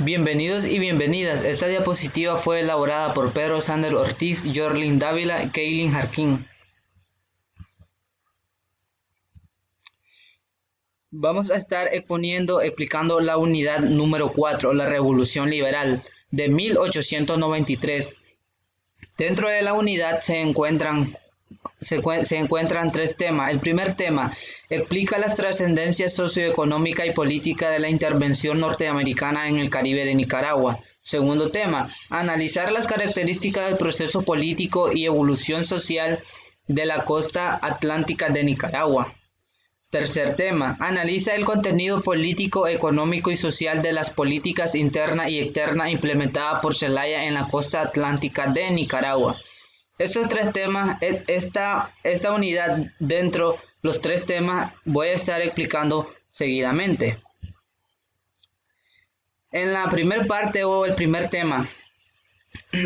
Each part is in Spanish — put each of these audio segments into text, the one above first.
Bienvenidos y bienvenidas. Esta diapositiva fue elaborada por Pedro Sander Ortiz, Jorlin Dávila y Kaylin Jarquín. Vamos a estar explicando la unidad número 4, la Revolución Liberal, de 1893. Dentro de la unidad se encuentran tres temas. El primer tema explica las trascendencias socioeconómica y política de la intervención norteamericana en el Caribe de Nicaragua. Segundo tema, analizar las características del proceso político y evolución social de la costa atlántica de Nicaragua. Tercer tema, analiza el contenido político, económico y social de las políticas internas y externas implementadas por Zelaya en la costa atlántica de Nicaragua. Estos tres temas, esta unidad dentro de los tres temas voy a estar explicando seguidamente. En la primera parte o el primer tema,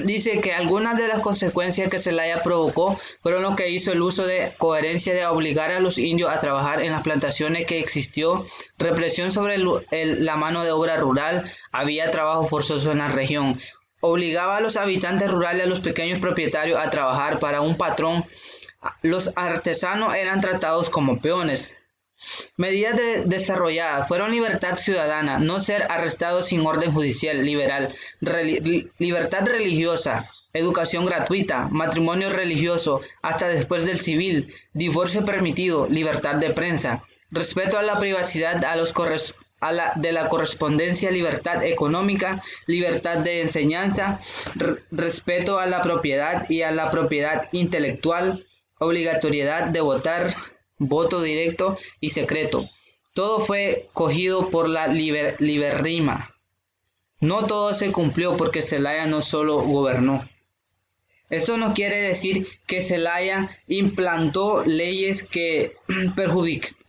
dice que algunas de las consecuencias que Zelaya provocó fueron lo que hizo el uso de coherencia de obligar a los indios a trabajar en las plantaciones que existió, represión sobre la mano de obra rural, había trabajo forzoso en la región. Obligaba a los habitantes rurales, a los pequeños propietarios, a trabajar para un patrón. Los artesanos eran tratados como peones. Medidas desarrolladas fueron libertad ciudadana, no ser arrestados sin orden judicial, libertad religiosa, educación gratuita, matrimonio religioso hasta después del civil, divorcio permitido, libertad de prensa, respeto a la privacidad de la correspondencia, libertad económica, libertad de enseñanza, respeto a la propiedad y a la propiedad intelectual, obligatoriedad de votar, voto directo y secreto. Todo fue cogido por la liberrima. No todo se cumplió porque Zelaya no solo gobernó. Esto no quiere decir que Zelaya implantó leyes que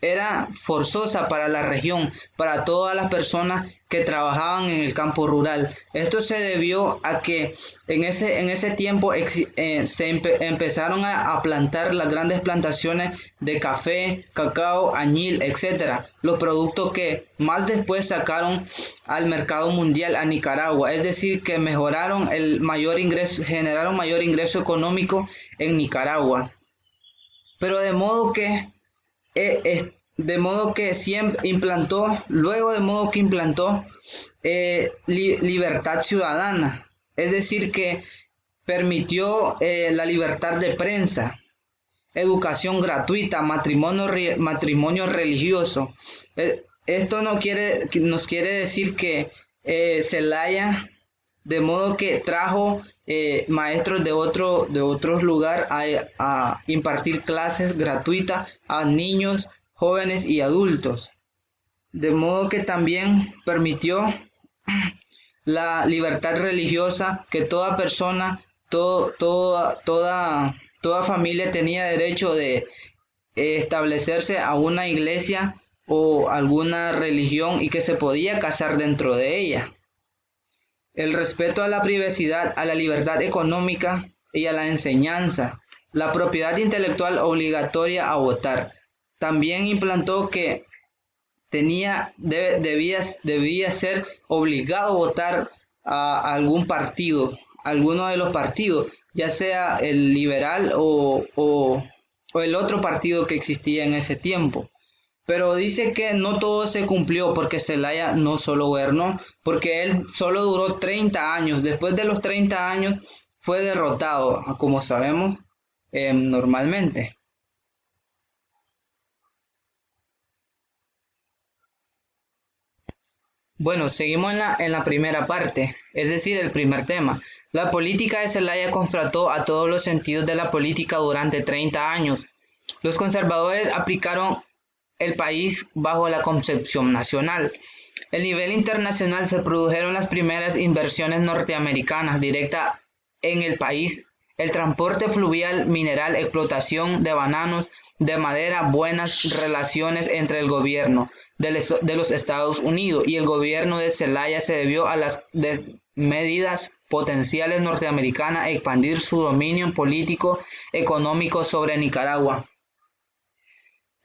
era forzosa para la región, para todas las personas que trabajaban en el campo rural. Esto se debió a que en ese tiempo empezaron a plantar las grandes plantaciones de café, cacao, añil, etc. Los productos que más después sacaron al mercado mundial a Nicaragua. Es decir, que generaron mayor ingreso económico en Nicaragua. Pero de modo que siempre implantó libertad ciudadana, es decir, que permitió la libertad de prensa, educación gratuita, matrimonio religioso. Esto nos quiere decir que Zelaya, de modo que trajo maestros de otros lugares a impartir clases gratuitas a niños, jóvenes y adultos. De modo que también permitió la libertad religiosa, que toda persona, toda familia tenía derecho de establecerse a una iglesia o alguna religión y que se podía casar dentro de ella. El respeto a la privacidad, a la libertad económica y a la enseñanza, la propiedad intelectual obligatoria a votar. También implantó que debía ser obligado a votar a alguno de los partidos, ya sea el liberal o el otro partido que existía en ese tiempo. Pero dice que no todo se cumplió porque Zelaya no solo gobernó, porque él solo duró 30 años. Después de los 30 años fue derrotado, como sabemos normalmente. Bueno, seguimos en la primera parte, es decir, el primer tema. La política de Zelaya constató a todos los sentidos de la política durante 30 años. Los conservadores aplicaron el país bajo la concepción nacional. A nivel internacional se produjeron las primeras inversiones norteamericanas directas en el país, el transporte fluvial, mineral, explotación de bananos, de madera, buenas relaciones entre el gobierno de los Estados Unidos y el gobierno de Zelaya se debió a las medidas potenciales norteamericanas a expandir su dominio político económico sobre Nicaragua.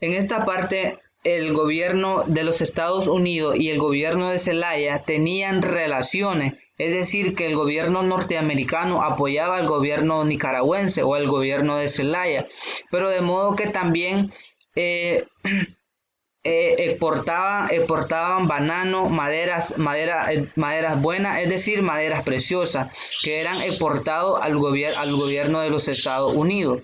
En esta parte el gobierno de los Estados Unidos y el gobierno de Zelaya tenían relaciones, es decir, que el gobierno norteamericano apoyaba al gobierno nicaragüense o al gobierno de Zelaya, pero de modo que también exportaban banano, maderas buenas, es decir, maderas preciosas, que eran exportados al gobierno de los Estados Unidos.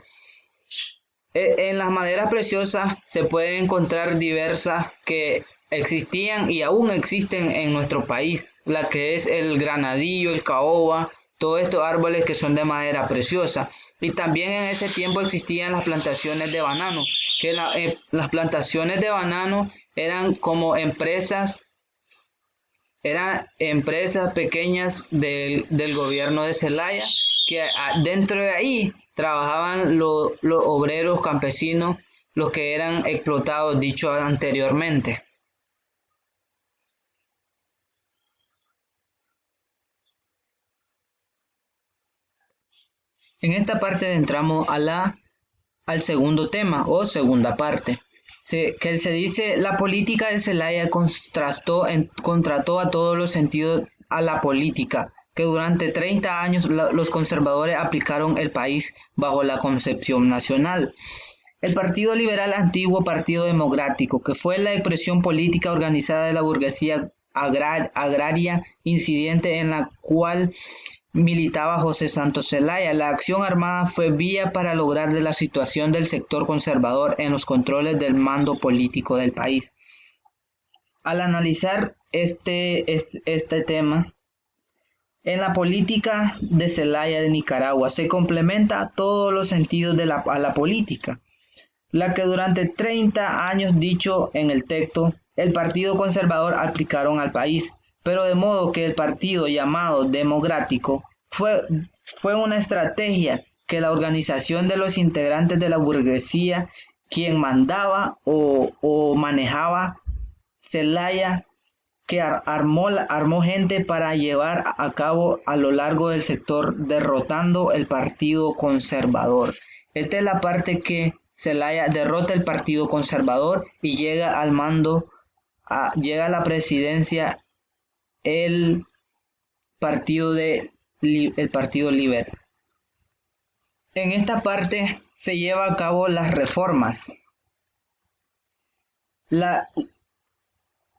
En las maderas preciosas se pueden encontrar diversas que existían y aún existen en nuestro país, la que es el granadillo, el caoba, todos estos árboles que son de madera preciosa. Y también en ese tiempo existían las plantaciones de banano, que las plantaciones de banano eran como eran empresas pequeñas del gobierno de Zelaya, que dentro de ahí trabajaban los obreros campesinos, los que eran explotados, dicho anteriormente. En esta parte entramos al segundo tema o segunda parte, que se dice: la política de Zelaya contrató a todos los sentidos a la política que durante 30 años los conservadores aplicaron el país bajo la concepción nacional. El Partido Liberal, antiguo Partido Democrático, que fue la expresión política organizada de la burguesía agraria incidente en la cual militaba José Santos Zelaya. La acción armada fue vía para lograr de la situación del sector conservador en los controles del mando político del país. Al analizar este tema, en la política de Zelaya de Nicaragua se complementa todos los sentidos a la política, la que durante 30 años, dicho en el texto, el Partido Conservador aplicaron al país, pero de modo que el partido llamado democrático fue una estrategia que la organización de los integrantes de la burguesía, quien mandaba o manejaba Zelaya, que armó gente para llevar a cabo a lo largo del sector, derrotando el Partido Conservador. Esta es la parte que Zelaya derrota el Partido Conservador y llega al mando, llega a la presidencia el Partido Liberal. En esta parte se lleva a cabo las reformas.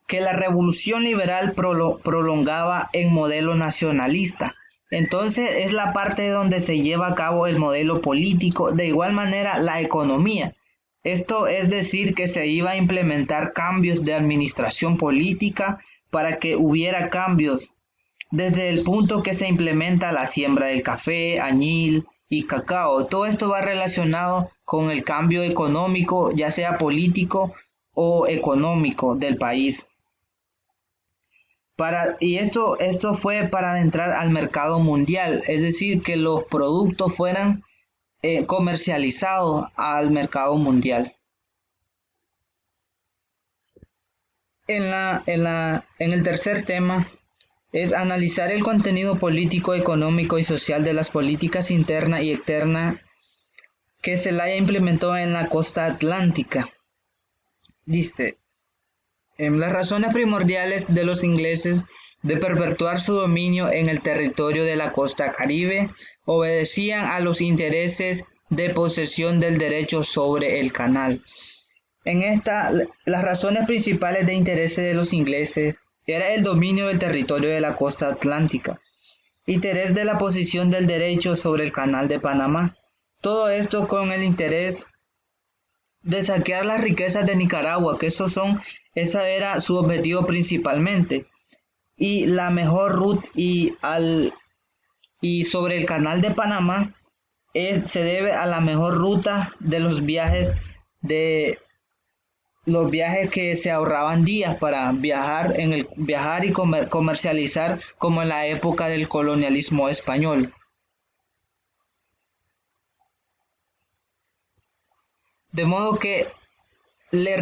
Que la revolución liberal prolongaba en modelo nacionalista. Entonces es la parte donde se lleva a cabo el modelo político, de igual manera la economía. Esto es decir que se iba a implementar cambios de administración política para que hubiera cambios desde el punto que se implementa la siembra del café, añil y cacao. Todo esto va relacionado con el cambio económico, ya sea político o económico del país. Esto fue para entrar al mercado mundial, es decir, que los productos fueran comercializados al mercado mundial. En el tercer tema es analizar el contenido político, económico y social de las políticas internas y externas que Zelaya implementó en la costa atlántica. Dice: las razones primordiales de los ingleses de perpetuar su dominio en el territorio de la costa caribe obedecían a los intereses de posesión del derecho sobre el canal. Las razones principales de interés de los ingleses era el dominio del territorio de la costa atlántica, interés de la posesión del derecho sobre el canal de Panamá. Todo esto con el interés de saquear las riquezas de Nicaragua, que esa era su objetivo principalmente. Y la mejor ruta y sobre el canal de Panamá se debe a la mejor ruta de los viajes que se ahorraban días para viajar y comercializar, como en la época del colonialismo español. De modo que le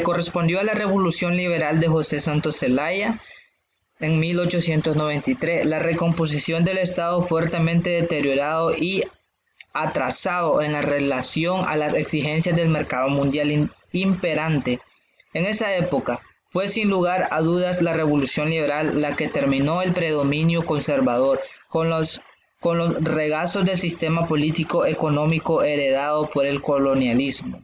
correspondió a la Revolución Liberal de José Santos Zelaya en 1893 la recomposición del Estado fuertemente deteriorado y atrasado en la relación a las exigencias del mercado mundial imperante. En esa época fue sin lugar a dudas la Revolución Liberal la que terminó el predominio conservador con los regazos del sistema político económico heredado por el colonialismo.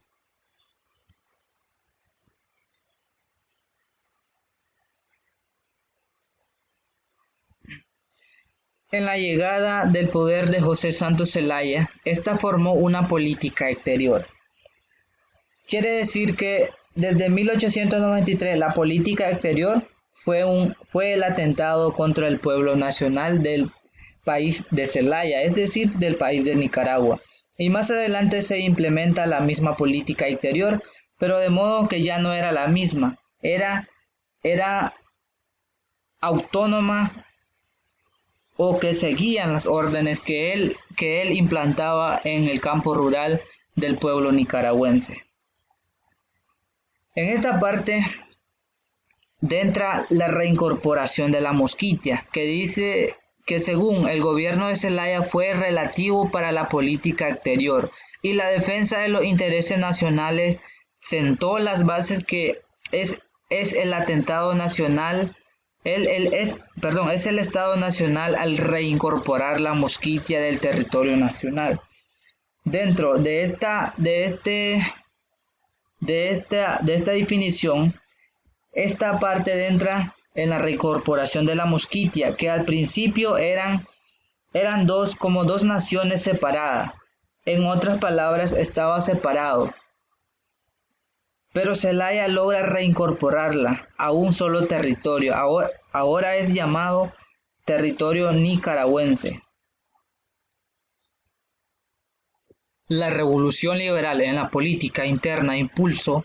En la llegada del poder de José Santos Zelaya, esta formó una política exterior. Quiere decir que desde 1893 la política exterior fue el atentado contra el pueblo nacional del país de Zelaya, es decir, del país de Nicaragua. Y más adelante se implementa la misma política exterior, pero de modo que ya no era la misma, era autónoma o que seguían las órdenes que él implantaba en el campo rural del pueblo nicaragüense. En esta parte entra la reincorporación de la Mosquitia, que dice que según el gobierno de Zelaya fue relativo para la política exterior y la defensa de los intereses nacionales sentó las bases que es el atentado nacional, es el Estado Nacional al reincorporar la Mosquitia del territorio nacional. Dentro de esta definición, esta parte entra en la reincorporación de la Mosquitia, que al principio eran como dos naciones separadas. En otras palabras, estaba separado. Pero Zelaya logra reincorporarla a un solo territorio. Ahora es llamado territorio nicaragüense. La revolución liberal en la política interna impulsó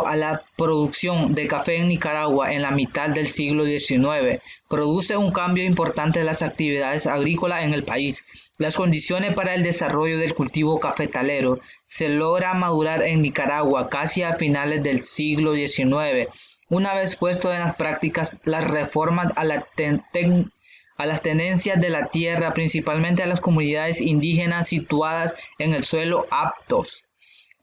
a la producción de café en Nicaragua en la mitad del siglo XIX. Produce un cambio importante en las actividades agrícolas en el país. Las condiciones para el desarrollo del cultivo cafetalero se logra madurar en Nicaragua casi a finales del siglo XIX. Una vez puesto en las prácticas las reformas a las tenencias de la tierra, principalmente a las comunidades indígenas situadas en el suelo aptos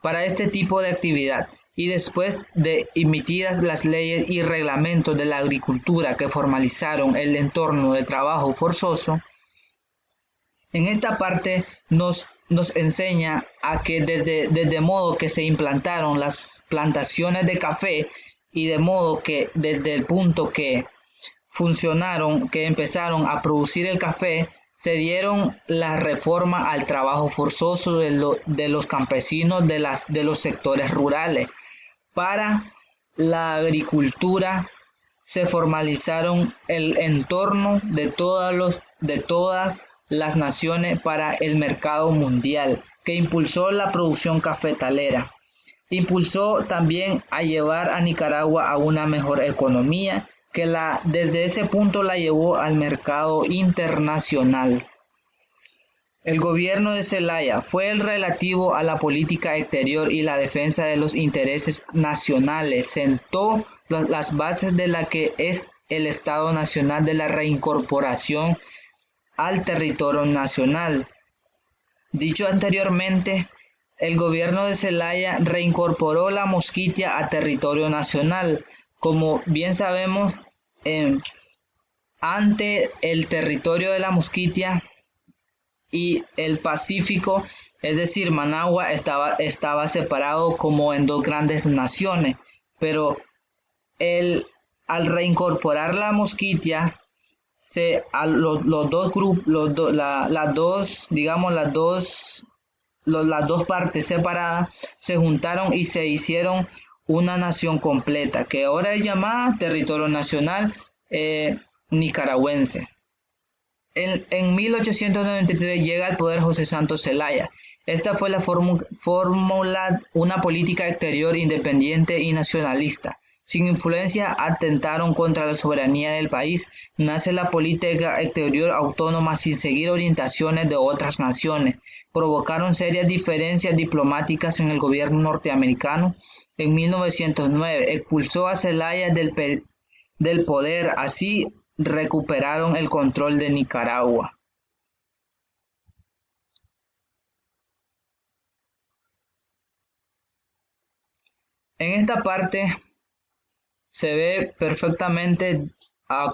para este tipo de actividad, y después de emitidas las leyes y reglamentos de la agricultura que formalizaron el entorno del trabajo forzoso, en esta parte nos enseña a que desde modo que se implantaron las plantaciones de café y de modo que desde el punto que empezaron a producir el café, se dieron la reforma al trabajo forzoso de los campesinos de los sectores rurales. Para la agricultura se formalizaron el entorno de todas las naciones para el mercado mundial, que impulsó la producción cafetalera. Impulsó también a llevar a Nicaragua a una mejor economía, que desde ese punto la llevó al mercado internacional. El gobierno de Zelaya fue el relativo a la política exterior y la defensa de los intereses nacionales. Sentó las bases de la que es el Estado Nacional de la reincorporación al territorio nacional. Dicho anteriormente, el gobierno de Zelaya reincorporó la Mosquitia a territorio nacional. Como bien sabemos, ante el territorio de la Mosquitia y el Pacífico, es decir, Managua estaba separado como en dos grandes naciones, pero al reincorporar la Mosquitia, las dos partes separadas se juntaron y se hicieron una nación completa, que ahora es llamada territorio nacional nicaragüense. En 1893 llega al poder José Santos Zelaya. Esta fue la fórmula, una política exterior independiente y nacionalista. Sin influencia, atentaron contra la soberanía del país. Nace la política exterior autónoma sin seguir orientaciones de otras naciones. Provocaron serias diferencias diplomáticas en el gobierno norteamericano. En 1909 expulsó a Zelaya del poder, así recuperaron el control de Nicaragua. En esta parte se ve perfectamente a